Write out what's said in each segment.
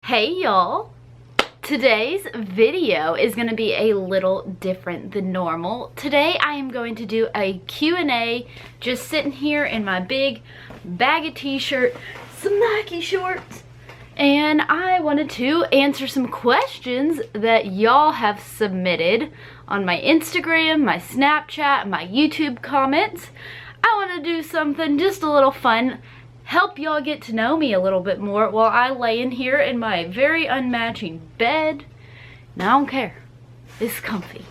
Hey y'all! Today's video is going to be a little different than normal. Today I am going to do a Q&A, just sitting here in my big bag of t-shirt, some Nike shorts, and I wanted to answer some questions that y'all have submitted on my Instagram, my Snapchat, my YouTube comments. I want to do something just a little fun, help y'all get to know me a little bit more while I lay in here in my very unmatching bed. Now I don't care. It's comfy.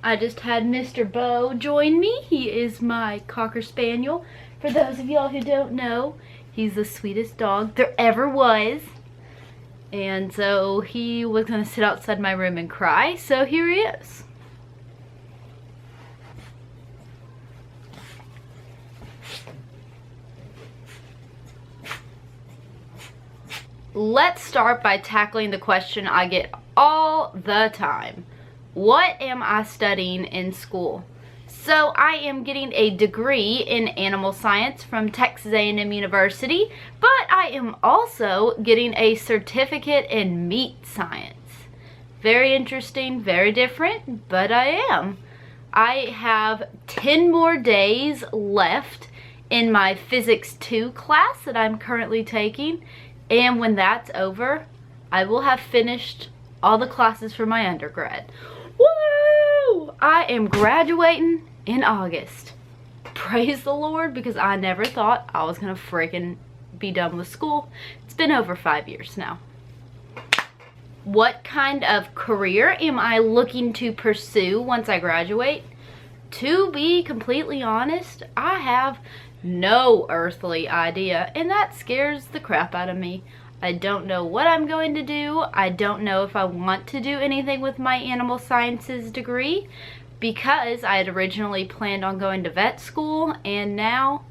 I just had Mr. Bo join me. He is my Cocker Spaniel. For those of y'all who don't know, he's the sweetest dog there ever was. And so he was gonna sit outside my room and cry, so here he is. Let's start by tackling the question I get all the time. What am I studying in school? So I am getting a degree in animal science from Texas A&M University, but I am also getting a certificate in meat science. Very interesting, very different, but I am. I have 10 more days left in my Physics 2 class that I'm currently taking. And when that's over, I will have finished all the classes for my undergrad. Woo! I am graduating in August. Praise the Lord, because I never thought I was gonna freaking be done with school. It's been over 5 years now. What kind of career am I looking to pursue once I graduate? To be completely honest, I have no earthly idea, and that scares the crap out of me. I don't know what I'm going to do. I don't know if I want to do anything with my animal sciences degree, because I had originally planned on going to vet school, and now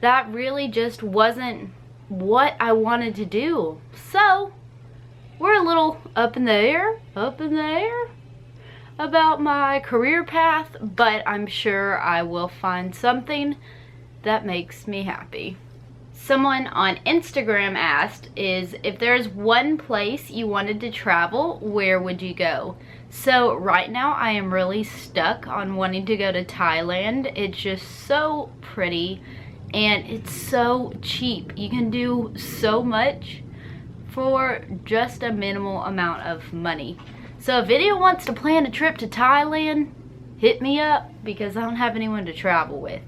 that really just wasn't what I wanted to do. So we're a little up in the air about my career path, but I'm sure I will find something that makes me happy. Someone on Instagram asked, if there's one place you wanted to travel, where would you go? So right now I am really stuck on wanting to go to Thailand. It's just so pretty and it's so cheap. You can do so much for just a minimal amount of money. So if anyone wants to plan a trip to Thailand, hit me up, because I don't have anyone to travel with.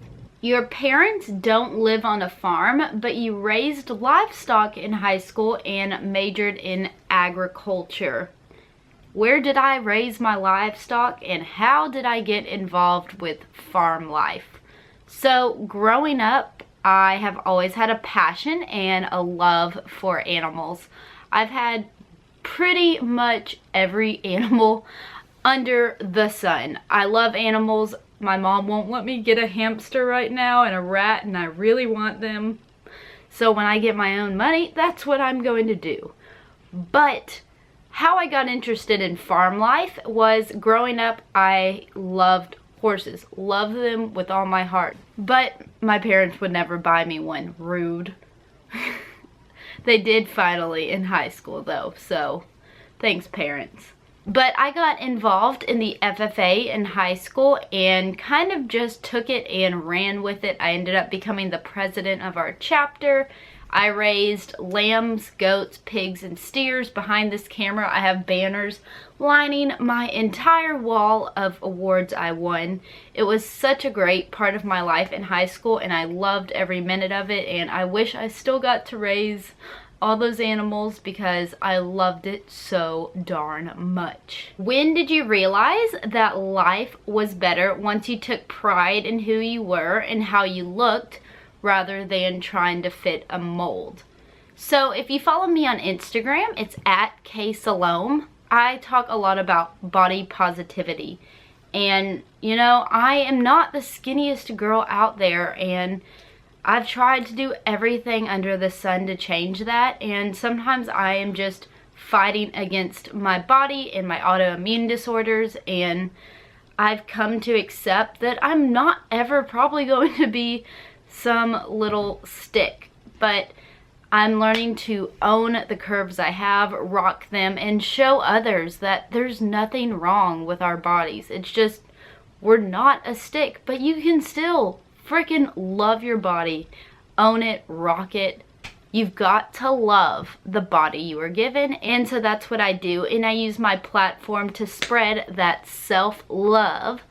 Your parents don't live on a farm, but you raised livestock in high school and majored in agriculture. Where did I raise my livestock, and how did I get involved with farm life? So growing up, I have always had a passion and a love for animals. I've had pretty much every animal under the sun. I love animals. My mom won't let me get a hamster right now and a rat, and I really want them. So when I get my own money, that's what I'm going to do. But how I got interested in farm life was growing up, I loved horses. Loved them with all my heart. But my parents would never buy me one. Rude. They did finally in high school though, so thanks parents. But I got involved in the FFA in high school and kind of just took it and ran with it. I ended up becoming the president of our chapter. I raised lambs, goats, pigs, and steers. Behind this camera, I have banners lining my entire wall of awards I won. It was such a great part of my life in high school, and I loved every minute of it, and I wish I still got to raise all those animals because I loved it so darn much. When did you realize that life was better once you took pride in who you were and how you looked, rather than trying to fit a mold? So if you follow me on Instagram, it's at ksalom. I talk a lot about body positivity. And you know, I am not the skinniest girl out there, and I've tried to do everything under the sun to change that, and sometimes I am just fighting against my body and my autoimmune disorders, and I've come to accept that I'm not ever probably going to be some little stick. But I'm learning to own the curves I have, rock them, and show others that there's nothing wrong with our bodies. It's just, we're not a stick, but you can still freaking love your body, own it, rock it. You've got to love the body you were given, and so that's what I do, and I use my platform to spread that self-love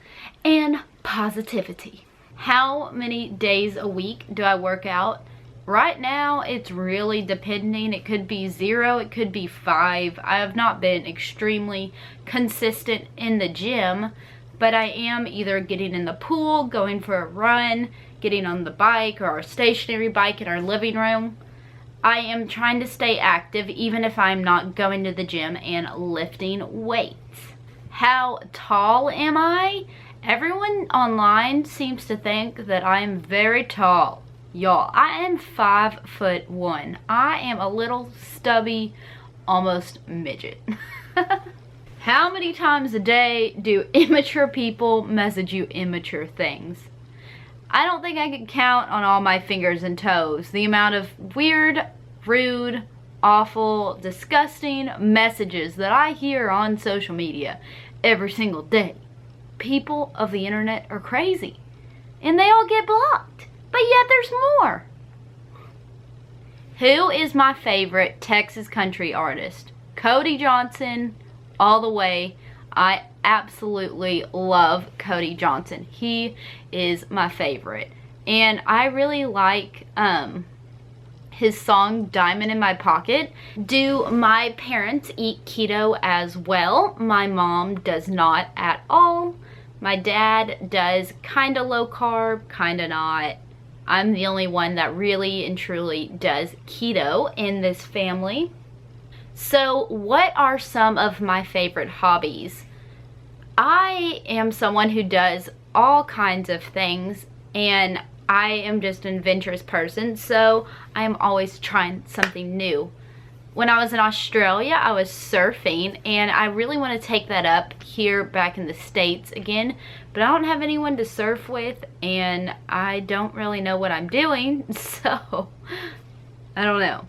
and positivity. How many days a week do I work out? Right now, it's really depending. It could be 0, it could be 5. I have not been extremely consistent in the gym, but I am either getting in the pool, going for a run, getting on the bike or our stationary bike in our living room. I am trying to stay active even if I'm not going to the gym and lifting weights. How tall am I? Everyone online seems to think that I am very tall. Y'all, I am 5'1". I am a little stubby, almost midget. How many times a day do immature people message you immature things? I don't think I could count on all my fingers and toes the amount of weird, rude, awful, disgusting messages that I hear on social media every single day. People of the internet are crazy, and they all get blocked. But yet there's more. Who is my favorite Texas country artist? Cody Johnson, all the way. I absolutely love Cody Johnson. He is my favorite. And I really like his song Diamond in My Pocket. Do my parents eat keto as well? My mom does not at all. My dad does kind of low carb, kind of not. I'm the only one that really and truly does keto in this family. So what are some of my favorite hobbies? I am someone who does all kinds of things, and I am just an adventurous person, so I am always trying something new. When I was in Australia, I was surfing, and I really want to take that up here back in the States again, but I don't have anyone to surf with, and I don't really know what I'm doing, so I don't know.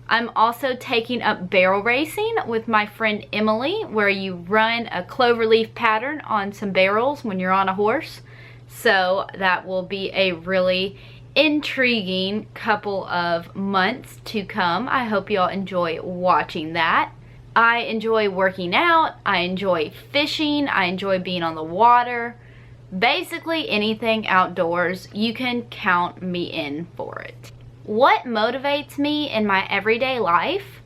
I'm also taking up barrel racing with my friend Emily, where you run a cloverleaf pattern on some barrels when you're on a horse. So that will be a really intriguing couple of months to come. I hope y'all enjoy watching that. I enjoy working out, I enjoy fishing, I enjoy being on the water. Basically anything outdoors, you can count me in for it. What motivates me in my everyday life?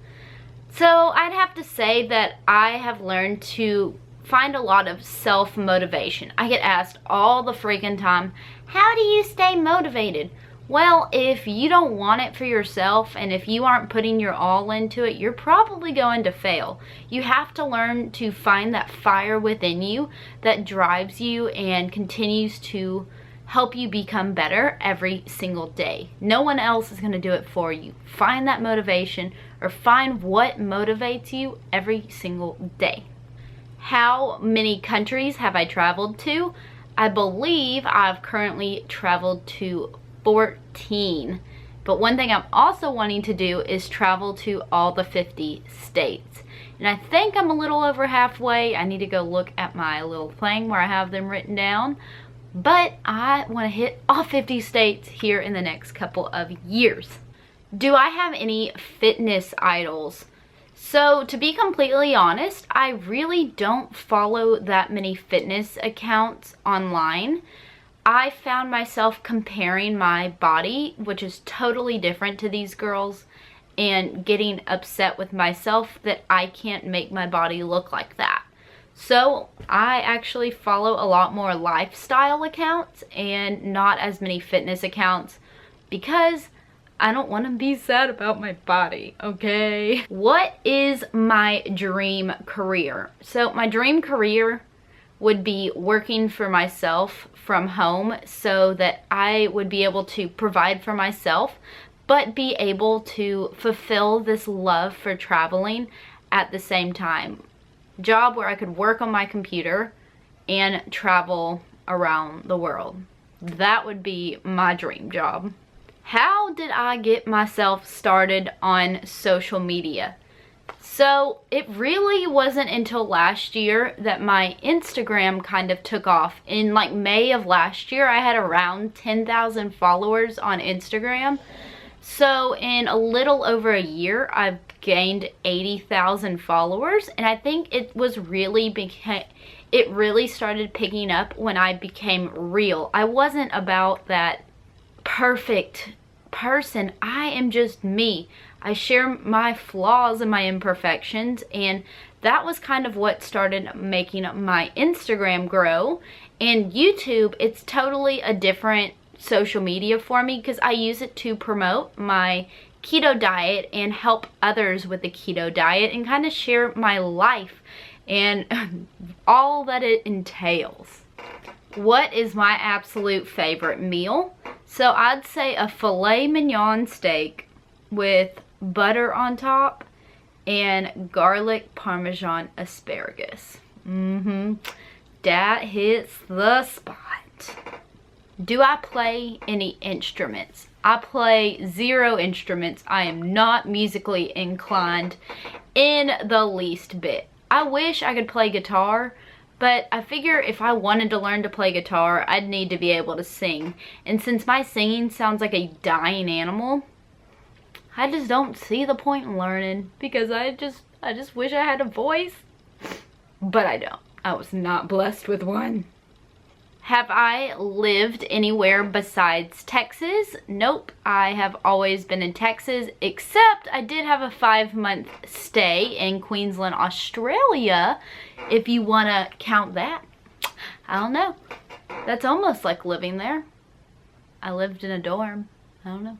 So I'd have to say that I have learned to find a lot of self-motivation. I get asked all the freaking time, how do you stay motivated? Well, if you don't want it for yourself and if you aren't putting your all into it, you're probably going to fail. You have to learn to find that fire within you that drives you and continues to help you become better every single day. No one else is going to do it for you. Find that motivation, or find what motivates you every single day. How many countries have I traveled to? I believe I've currently traveled to 14. But one thing I'm also wanting to do is travel to all the 50 states. And I think I'm a little over halfway. I need to go look at my little thing where I have them written down. But I want to hit all 50 states here in the next couple of years. Do I have any fitness idols? So to be completely honest, I really don't follow that many fitness accounts online. I found myself comparing my body, which is totally different to these girls, and getting upset with myself that I can't make my body look like that. So I actually follow a lot more lifestyle accounts and not as many fitness accounts because I don't want to be sad about my body, okay? What is my dream career? So my dream career would be working for myself from home so that I would be able to provide for myself, but be able to fulfill this love for traveling at the same time. Job where I could work on my computer and travel around the world. That would be my dream job. how did I get myself started on social media? So it really wasn't until last year that my Instagram kind of took off. In like May of last year, I had around 10,000 followers on Instagram. So in a little over a year, I've gained 80,000 followers, and I think it really started picking up when I became real. I wasn't about that perfect person. I am just me. I share my flaws and my imperfections, and that was kind of what started making my Instagram grow. And YouTube, it's totally a different social media for me because I use it to promote my keto diet and help others with the keto diet and kind of share my life and all that it entails. What is my absolute favorite meal? So I'd say a filet mignon steak with butter on top and garlic parmesan asparagus. That hits the spot. Do I play any instruments? I play 0 instruments. I am not musically inclined in the least bit. I wish I could play guitar, but I figure if I wanted to learn to play guitar, I'd need to be able to sing. And since my singing sounds like a dying animal, I just don't see the point in learning because I just wish I had a voice, but I don't. I was not blessed with one. Have I lived anywhere besides Texas? Nope, I have always been in Texas, except I did have a 5-month stay in Queensland, Australia, if you want to count that. I don't know. That's almost like living there. I lived in a dorm. I don't know.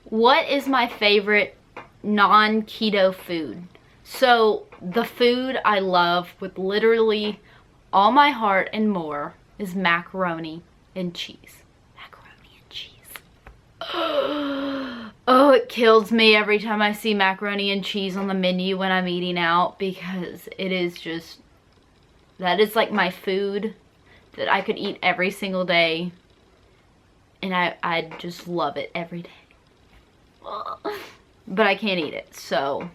What is my favorite non-keto food? So the food I love with literally all my heart and more is macaroni and cheese. Macaroni and cheese. Oh, it kills me every time I see macaroni and cheese on the menu when I'm eating out, because it is just, that is like my food that I could eat every single day, and I just love it every day. But I can't eat it, so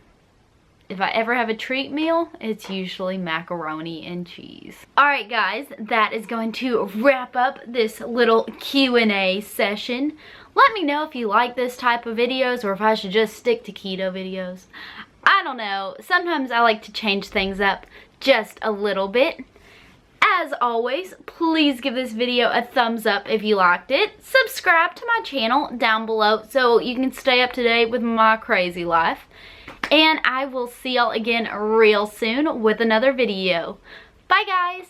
if I ever have a treat meal, it's usually macaroni and cheese. Alright guys, that is going to wrap up this little Q&A session. Let me know if you like this type of videos or if I should just stick to keto videos. I don't know. Sometimes I like to change things up just a little bit. As always, please give this video a thumbs up if you liked it. Subscribe to my channel down below so you can stay up to date with my crazy life. And I will see y'all again real soon with another video. Bye guys.